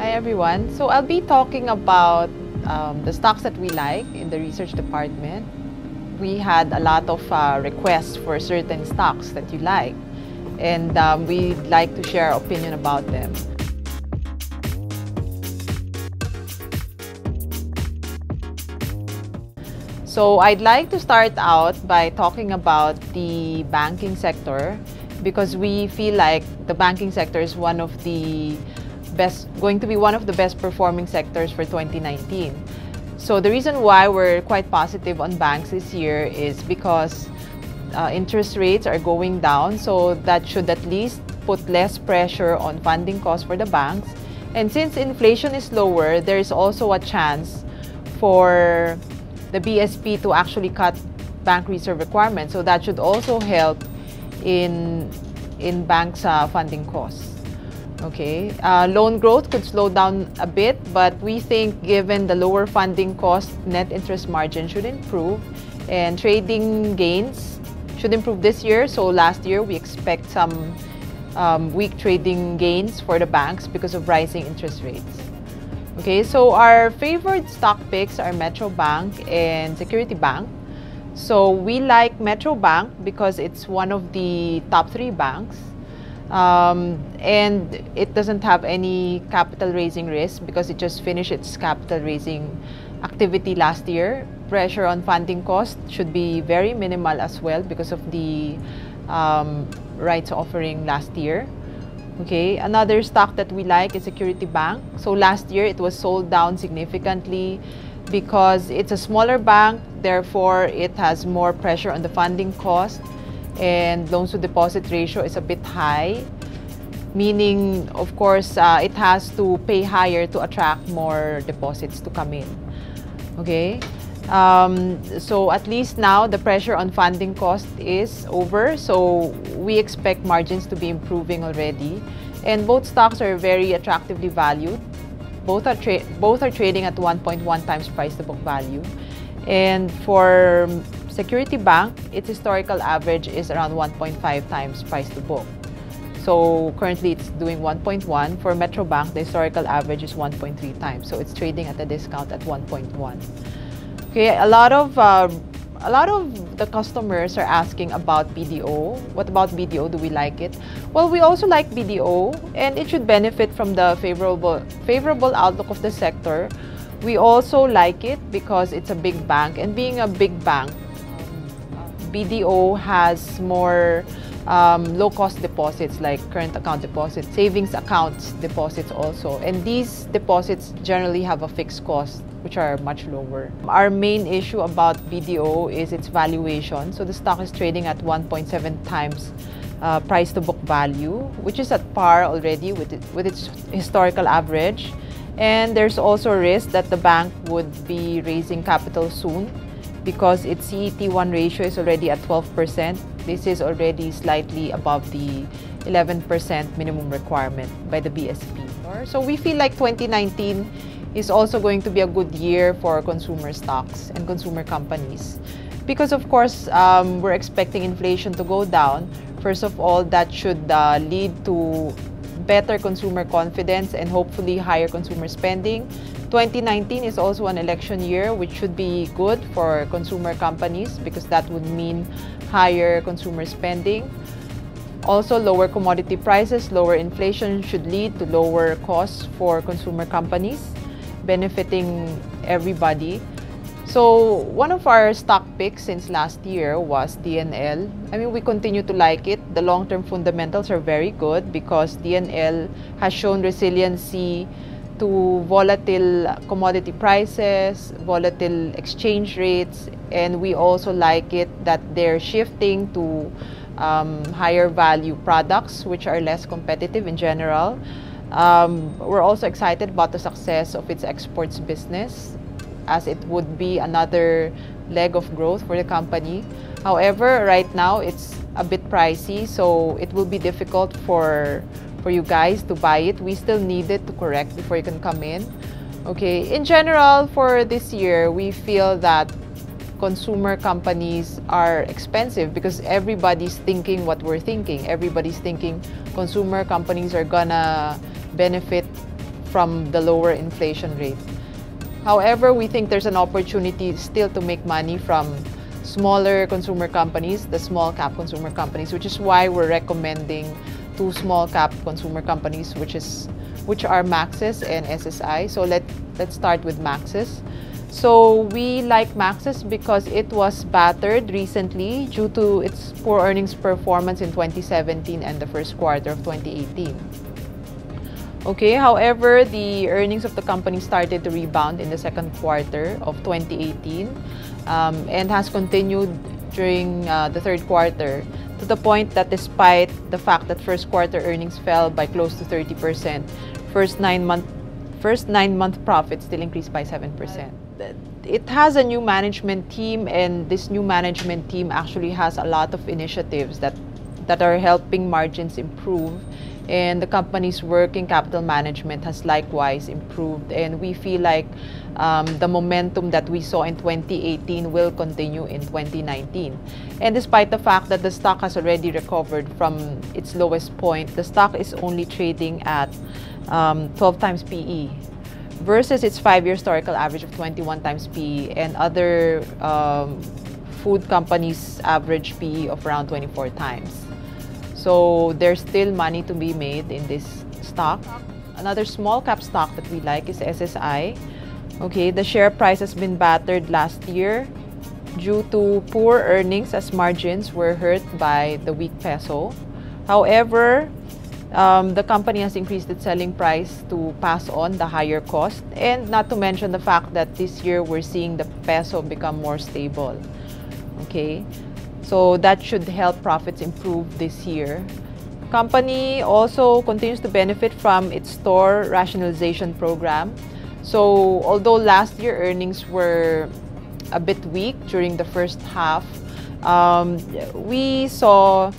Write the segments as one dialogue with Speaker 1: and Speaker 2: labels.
Speaker 1: Hi everyone. So I'll be talking about the stocks that we like in the research department. We had a lot of requests for certain stocks that you like, and we'd like to share our opinion about them. So I'd like to start out by talking about the banking sector, because we feel like the banking sector is going to be one of the best performing sectors for 2019. So the reason why we're quite positive on banks this year is because interest rates are going down, so that should at least put less pressure on funding costs for the banks. And since inflation is lower, there is also a chance for the BSP to actually cut bank reserve requirements, so that should also help in banks' funding costs. Okay, loan growth could slow down a bit, but we think given the lower funding cost, net interest margin should improve, and trading gains should improve this year. So last year we expect some weak trading gains for the banks because of rising interest rates. Okay, so our favored stock picks are Metro Bank and Security Bank. So we like Metro Bank because it's one of the top 3 banks. And it doesn't have any capital raising risk because it just finished its capital raising activity last year. Pressure on funding cost should be very minimal as well because of the rights offering last year. Okay, another stock that we like is Security Bank. So last year it was sold down significantly because it's a smaller bank, therefore it has more pressure on the funding cost, and loans to deposit ratio is a bit high, meaning of course it has to pay higher to attract more deposits to come in. Okay, so at least now the pressure on funding cost is over, so we expect margins to be improving already, and both stocks are very attractively valued. Both are trading at 1.1 times price to book value, and for Security Bank, its historical average is around 1.5 times price to book. So currently it's doing 1.1. For Metro Bank, the historical average is 1.3 times. So it's trading at a discount at 1.1. Okay, a lot of the customers are asking about BDO. What about BDO? Do we like it? Well, we also like BDO, and it should benefit from the favorable outlook of the sector. We also like it because it's a big bank, and being a big bank, BDO has more low-cost deposits like current account deposits, savings accounts deposits also, and these deposits generally have a fixed cost which are much lower. Our main issue about BDO is its valuation. So the stock is trading at 1.7 times price to book value, which is at par already with its historical average. And there's also a risk that the bank would be raising capital soon because its CET1 ratio is already at 12%. This is already slightly above the 11% minimum requirement by the BSP. So we feel like 2019 is also going to be a good year for consumer stocks and consumer companies because, of course, we're expecting inflation to go down. First of all, that should lead to better consumer confidence and hopefully higher consumer spending. 2019 is also an election year, which should be good for consumer companies because that would mean higher consumer spending. Also, lower commodity prices, lower inflation should lead to lower costs for consumer companies, benefiting everybody. So one of our stock picks since last year was DNL. I mean, we continue to like it. The long-term fundamentals are very good because DNL has shown resiliency to volatile commodity prices, volatile exchange rates, and we also like it that they're shifting to higher value products which are less competitive in general. We're also excited about the success of its exports business, as it would be another leg of growth for the company. However, right now it's a bit pricey, so it will be difficult for you guys to buy it. We still need it to correct before you can come in. Okay, in general, for this year, we feel that consumer companies are expensive because everybody's thinking what we're thinking. Everybody's thinking consumer companies are gonna benefit from the lower inflation rate. However, we think there's an opportunity still to make money from smaller consumer companies, the small cap consumer companies, which is why we're recommending two small cap consumer companies, which are Maxis and SSI. So let's start with Maxis. So we like Maxis because it was battered recently due to its poor earnings performance in 2017 and the first quarter of 2018. Okay, however, the earnings of the company started to rebound in the second quarter of 2018 and has continued during the third quarter, to the point that despite the fact that first quarter earnings fell by close to 30%, first nine month profits still increased by 7%. It has a new management team, and this new management team actually has a lot of initiatives that are helping margins improve, and the company's working capital management has likewise improved, and we feel like the momentum that we saw in 2018 will continue in 2019. And despite the fact that the stock has already recovered from its lowest point, the stock is only trading at 12 times PE versus its 5-year historical average of 21 times PE, and other food companies' average PE of around 24 times. So there's still money to be made in this stock. Another small cap stock that we like is SSI. Okay, the share price has been battered last year due to poor earnings as margins were hurt by the weak peso. However, the company has increased its selling price to pass on the higher cost, and not to mention the fact that this year we're seeing the peso become more stable. Okay, so that should help profits improve this year. Company also continues to benefit from its store rationalization program. So although last year earnings were a bit weak during the first half, we saw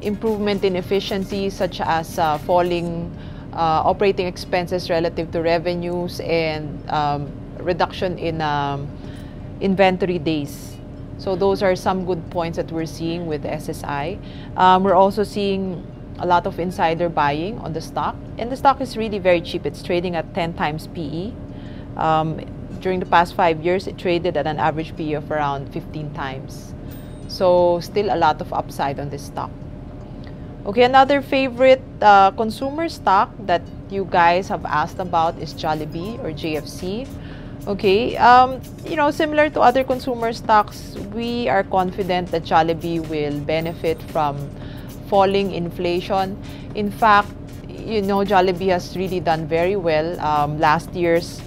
Speaker 1: improvement in efficiency, such as falling operating expenses relative to revenues, and reduction in inventory days. So those are some good points that we're seeing with SSI. We're also seeing a lot of insider buying on the stock, and the stock is really very cheap. It's trading at 10 times PE. During the past 5 years, it traded at an average PE of around 15 times. So still a lot of upside on this stock. Okay, another favorite consumer stock that you guys have asked about is Jollibee, or JFC. Okay, similar to other consumer stocks, we are confident that Jollibee will benefit from falling inflation. In fact, Jollibee has really done very well. Last year's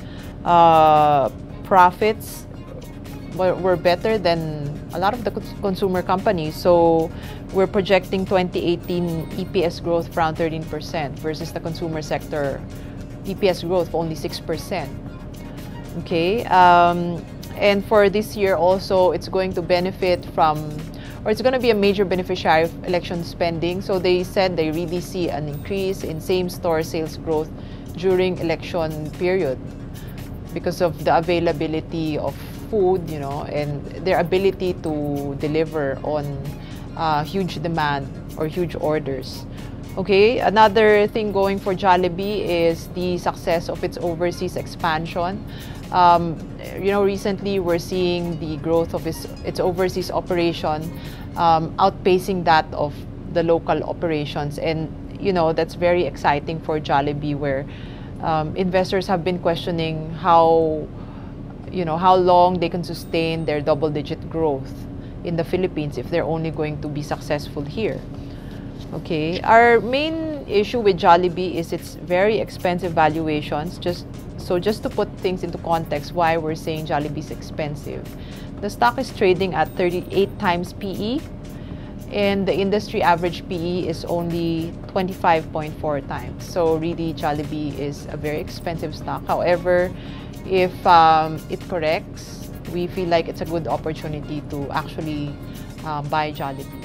Speaker 1: profits were better than a lot of the consumer companies. So we're projecting 2018 EPS growth of around 13% versus the consumer sector EPS growth of only 6%. Okay, and for this year also, it's going to benefit from, or it's going to be a major beneficiary of election spending. So they said they really see an increase in same-store sales growth during election period because of the availability of food, and their ability to deliver on huge demand or huge orders. Okay, another thing going for Jollibee is the success of its overseas expansion. Recently we're seeing the growth of its overseas operation outpacing that of the local operations, and that's very exciting for Jollibee, where investors have been questioning how long they can sustain their double-digit growth in the Philippines if they're only going to be successful here. Okay, our main issue with Jollibee is its very expensive valuations. Just to put things into context, why we're saying Jollibee is expensive. The stock is trading at 38 times PE, and the industry average PE is only 25.4 times. So really, Jollibee is a very expensive stock. However, if it corrects, we feel like it's a good opportunity to actually buy Jollibee.